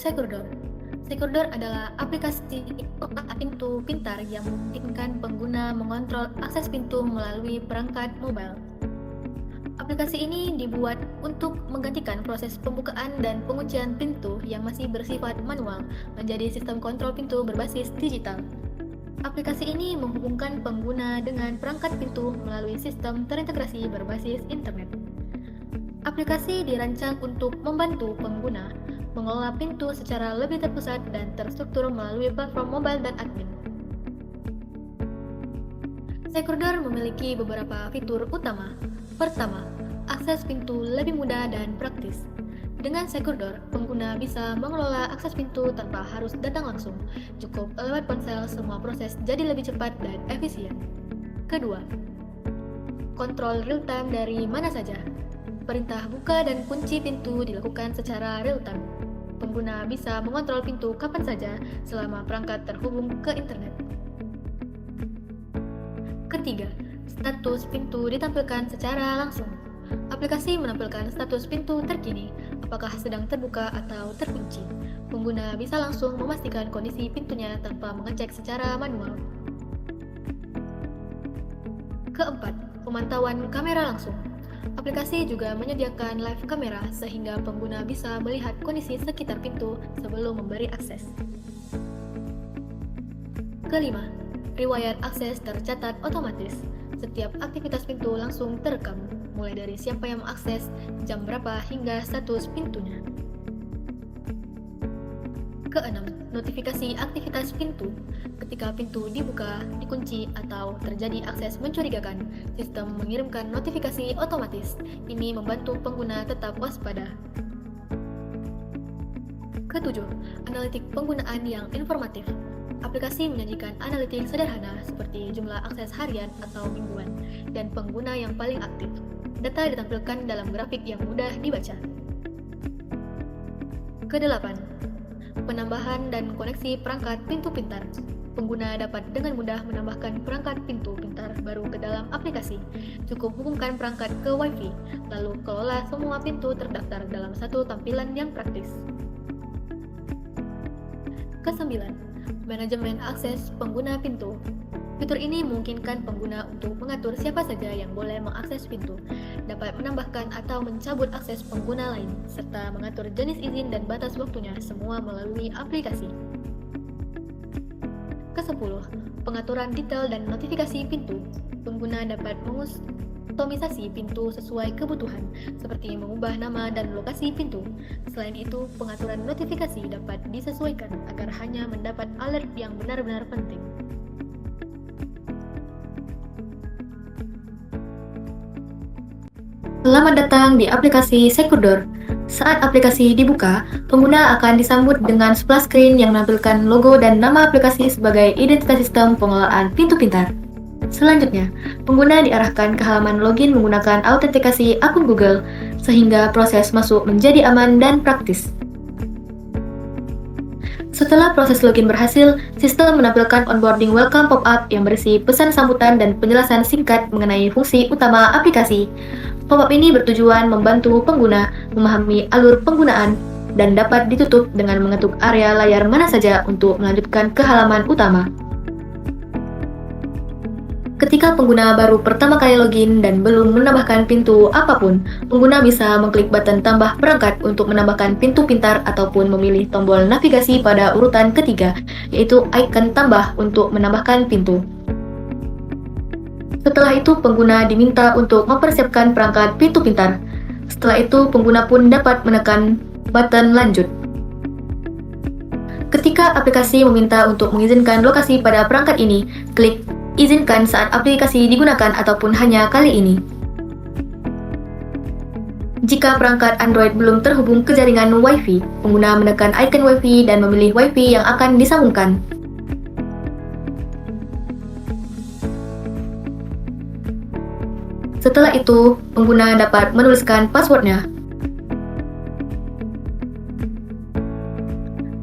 Securdoor. Securdoor adalah aplikasi pintu pintar yang memungkinkan pengguna mengontrol akses pintu melalui perangkat mobile. Aplikasi ini dibuat untuk menggantikan proses pembukaan dan penguncian pintu yang masih bersifat manual menjadi sistem kontrol pintu berbasis digital. Aplikasi ini menghubungkan pengguna dengan perangkat pintu melalui sistem terintegrasi berbasis internet. Aplikasi dirancang untuk membantu pengguna mengelola pintu secara lebih terpusat dan terstruktur melalui platform mobile dan admin. Securdoor memiliki beberapa fitur utama. Pertama, akses pintu lebih mudah dan praktis. Dengan Securdoor, pengguna bisa mengelola akses pintu tanpa harus datang langsung. Cukup lewat ponsel, semua proses jadi lebih cepat dan efisien. Kedua, kontrol real-time dari mana saja. Perintah buka dan kunci pintu dilakukan secara real-time. Pengguna bisa mengontrol pintu kapan saja selama perangkat terhubung ke internet. Ketiga, status pintu ditampilkan secara langsung. Aplikasi menampilkan status pintu terkini, apakah sedang terbuka atau terkunci. Pengguna bisa langsung memastikan kondisi pintunya tanpa mengecek secara manual. Keempat, pemantauan kamera langsung. Aplikasi juga menyediakan live kamera sehingga pengguna bisa melihat kondisi sekitar pintu sebelum memberi akses. Kelima, riwayat akses tercatat otomatis. Setiap aktivitas pintu langsung terekam, mulai dari siapa yang mengakses, jam berapa, hingga status pintunya. Keenam, notifikasi aktivitas pintu. Ketika pintu dibuka, dikunci, atau terjadi akses mencurigakan, sistem mengirimkan notifikasi otomatis. Ini membantu pengguna tetap waspada. Ketujuh, analitik penggunaan yang informatif. Aplikasi menyajikan analitik sederhana seperti jumlah akses harian atau mingguan dan pengguna yang paling aktif. Data ditampilkan dalam grafik yang mudah dibaca. Kedelapan, penambahan dan koneksi perangkat pintu pintar. Pengguna dapat dengan mudah menambahkan perangkat pintu pintar baru ke dalam aplikasi. Cukup hubungkan perangkat ke Wi-Fi, lalu kelola semua pintu terdaftar dalam satu tampilan yang praktis. Kesembilan, manajemen akses pengguna pintu. Fitur ini memungkinkan pengguna untuk mengatur siapa saja yang boleh mengakses pintu, dapat menambahkan atau mencabut akses pengguna lain, serta mengatur jenis izin dan batas waktunya semua melalui aplikasi. Kesepuluh, pengaturan detail dan notifikasi pintu. Pengguna dapat mengustomisasi pintu sesuai kebutuhan, seperti mengubah nama dan lokasi pintu. Selain itu, pengaturan notifikasi dapat disesuaikan agar hanya mendapat alert yang benar-benar penting. Selamat datang di aplikasi Securdoor. Saat aplikasi dibuka, pengguna akan disambut dengan splash screen yang menampilkan logo dan nama aplikasi sebagai identitas sistem pengelolaan pintu pintar. Selanjutnya, pengguna diarahkan ke halaman login menggunakan autentikasi akun Google, sehingga proses masuk menjadi aman dan praktis. Setelah proses login berhasil, sistem menampilkan onboarding welcome pop-up yang berisi pesan sambutan dan penjelasan singkat mengenai fungsi utama aplikasi. Pop-up ini bertujuan membantu pengguna memahami alur penggunaan dan dapat ditutup dengan mengetuk area layar mana saja untuk melanjutkan ke halaman utama. Ketika pengguna baru pertama kali login dan belum menambahkan pintu apapun, pengguna bisa mengklik button tambah perangkat untuk menambahkan pintu pintar ataupun memilih tombol navigasi pada urutan ketiga, yaitu icon tambah untuk menambahkan pintu. Setelah itu, pengguna diminta untuk mempersiapkan perangkat pintu pintar. Setelah itu, pengguna pun dapat menekan button lanjut. Ketika aplikasi meminta untuk mengizinkan lokasi pada perangkat ini, klik izinkan saat aplikasi digunakan ataupun hanya kali ini. Jika perangkat Android belum terhubung ke jaringan Wi-Fi, pengguna menekan icon Wi-Fi dan memilih Wi-Fi yang akan disambungkan. Setelah itu, pengguna dapat menuliskan passwordnya,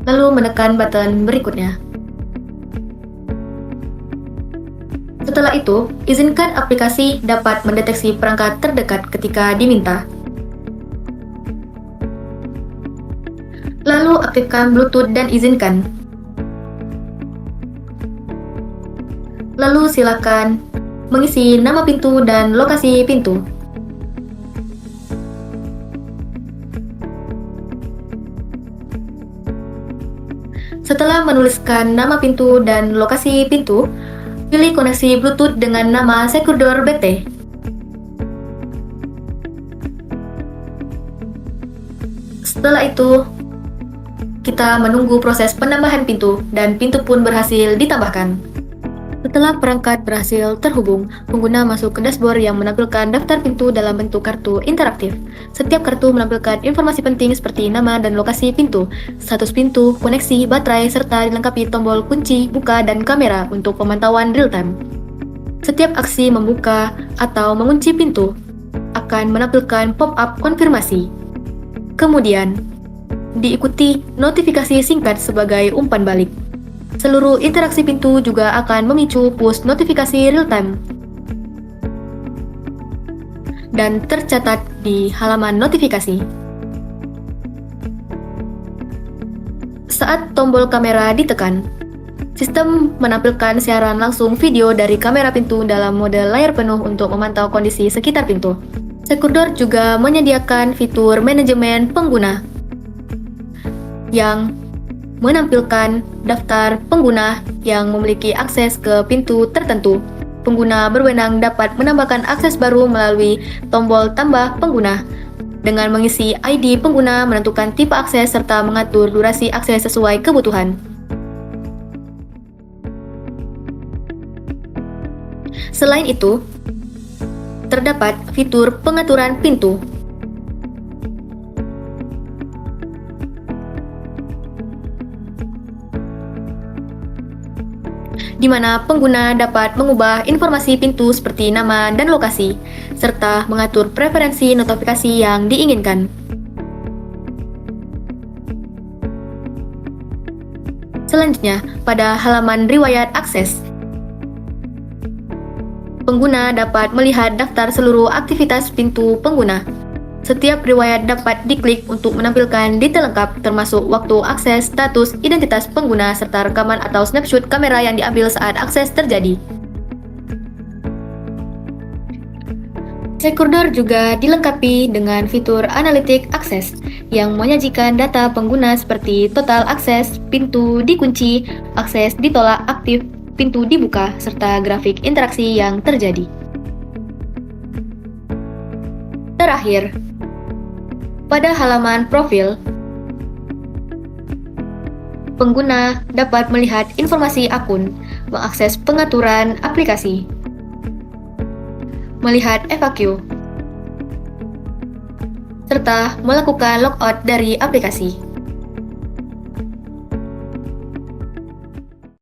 lalu menekan button berikutnya. Setelah itu, izinkan aplikasi dapat mendeteksi perangkat terdekat ketika diminta. Lalu aktifkan Bluetooth dan izinkan. Lalu silakan mengisi nama pintu dan lokasi pintu. Setelah menuliskan nama pintu dan lokasi pintu, pilih koneksi Bluetooth dengan nama Secure BT. Setelah itu, kita menunggu proses penambahan pintu dan pintu pun berhasil ditambahkan. Setelah perangkat berhasil terhubung, pengguna masuk ke dashboard yang menampilkan daftar pintu dalam bentuk kartu interaktif. Setiap kartu menampilkan informasi penting seperti nama dan lokasi pintu, status pintu, koneksi, baterai, serta dilengkapi tombol kunci, buka, dan kamera untuk pemantauan real-time. Setiap aksi membuka atau mengunci pintu akan menampilkan pop-up konfirmasi. Kemudian, diikuti notifikasi singkat sebagai umpan balik. Seluruh interaksi pintu juga akan memicu push notifikasi real-time dan tercatat di halaman notifikasi. Saat tombol kamera ditekan, sistem menampilkan siaran langsung video dari kamera pintu dalam mode layar penuh untuk memantau kondisi sekitar pintu. Secure juga menyediakan fitur manajemen pengguna yang menampilkan daftar pengguna yang memiliki akses ke pintu tertentu. Pengguna berwenang dapat menambahkan akses baru melalui tombol tambah pengguna. Dengan mengisi ID pengguna, menentukan tipe akses, serta mengatur durasi akses sesuai kebutuhan. Selain itu, terdapat fitur pengaturan pintu, di mana pengguna dapat mengubah informasi pintu seperti nama dan lokasi, serta mengatur preferensi notifikasi yang diinginkan. Selanjutnya, pada halaman riwayat akses, pengguna dapat melihat daftar seluruh aktivitas pintu pengguna. Setiap riwayat dapat diklik untuk menampilkan detail lengkap termasuk waktu akses, status, identitas pengguna, serta rekaman atau snapshot kamera yang diambil saat akses terjadi. Secure juga dilengkapi dengan fitur analitik akses yang menyajikan data pengguna seperti total akses, pintu dikunci, akses ditolak aktif, pintu dibuka, serta grafik interaksi yang terjadi. Terakhir, pada halaman profil, pengguna dapat melihat informasi akun, mengakses pengaturan aplikasi, melihat FAQ, serta melakukan logout dari aplikasi.